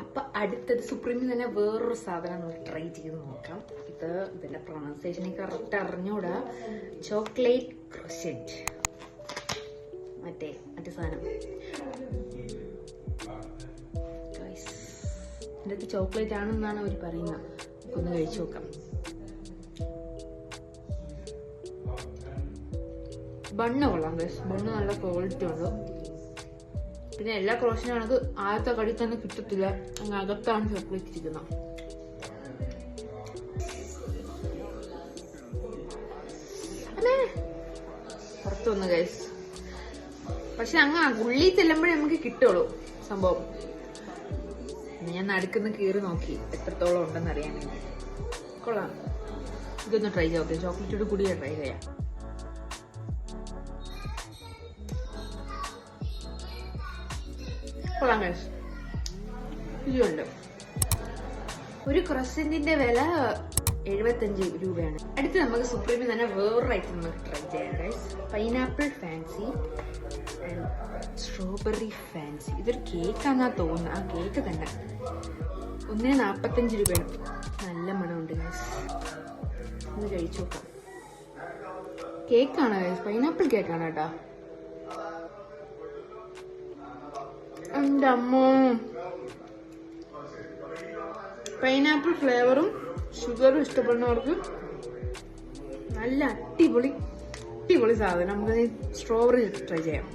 അപ്പൊ അടുത്തത് സുപ്രീമിൽ തന്നെ വേറൊരു സാധനം നമുക്ക് ട്രൈ ചെയ്ത് നോക്കാം. ഇതിന്റെ പ്രൊണൗൺസിയേഷൻ കറക്റ്റ് അറിഞ്ഞൂടാ. ചോക്ലേറ്റ് ക്രോസന്റ്, മറ്റേ സാധനം. ഇതിന്റെ ചോക്ലേറ്റ് ആണെന്നാണ് അവർ പറയുന്നത്. നമുക്കൊന്ന് കഴിച്ചു നോക്കാം. ബണ്ണ് കൊള്ളാം ഗൈസ്, ബണ്ണ് നല്ല ക്വാളിറ്റി ഉണ്ട്. പിന്നെ എല്ലാ ക്രോസിനും ആണത് ആദ്യത്തെ കടി തന്നെ കിട്ടത്തില്ല, അങ്ങ് അകത്താണ് ചോക്ലേറ്റ് ഇരിക്കുന്നത്. പുറത്തു വന്നു ഗൈസ്. പക്ഷെ അങ്ങ് ഉള്ളിൽ ചെല്ലുമ്പോഴേ നമുക്ക് കിട്ടുള്ളൂ സംഭവം. ഞാൻ നടുക്കുന്ന കീറി നോക്കി എത്രത്തോളം ഉണ്ടെന്ന് അറിയാൻ വേണ്ടി. കൊള്ളാം, ഇതൊന്ന് ട്രൈ ചെയ്യാം. ചോക്ലേറ്റോട് കൂടി ട്രൈ ചെയ്യാം. കൊള്ളാം ഗൈസ്, ഇതുണ്ട്. ഒരു ക്രോസന്റിന്റെ വില 75 രൂപയാണ്. അടുത്ത് നമുക്ക് സുപ്രീമിൽ തന്നെ വേറൊരു ഐറ്റം നമുക്ക് ട്രൈ ചെയ്യാം guys. Pineapple fancy and strawberry fancy. ഇതൊരു കേക്കാന്നാ തോന്നുന്നത്. ആ കേക്ക് തന്നെ 145 രൂപയാണ്. നല്ല മണമുണ്ട് ഗൈസ്, ഒന്ന് കഴിച്ചു നോക്കാം. കേക്കാണ് ഗൈസ്, പൈനാപ്പിൾ കേക്കാണ് കേട്ടോ. എന്റെ അമ്മോ, പൈനാപ്പിൾ ഫ്ലേവറും ഷുഗറും ഇഷ്ടപ്പെടുന്നവർക്ക് നല്ല അടിപൊളി സാധനം. നമുക്ക് സ്ട്രോബെറി ട്രൈ ചെയ്യാം.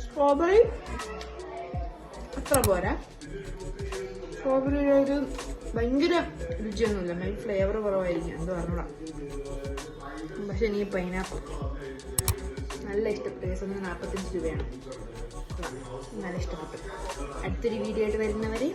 സ്ട്രോബെറി അത്ര പോരാ. സ്ട്രോബെറിയുടെ ഒരു ഭയങ്കര രുചിയൊന്നുമില്ല, മെയിൻ ഫ്ലേവർ കുറവായിരിക്കും, എന്ത് പറഞ്ഞൂടാ. പക്ഷെ എനിക്ക് പൈനാപ്പിൾ നല്ല ഇഷ്ടപ്പെട്ടു. 45 രൂപയാണ്, നല്ല ഇഷ്ടപ്പെട്ടു. അടുത്തൊരു വീഡിയോ ആയിട്ട് വരുന്നവരെ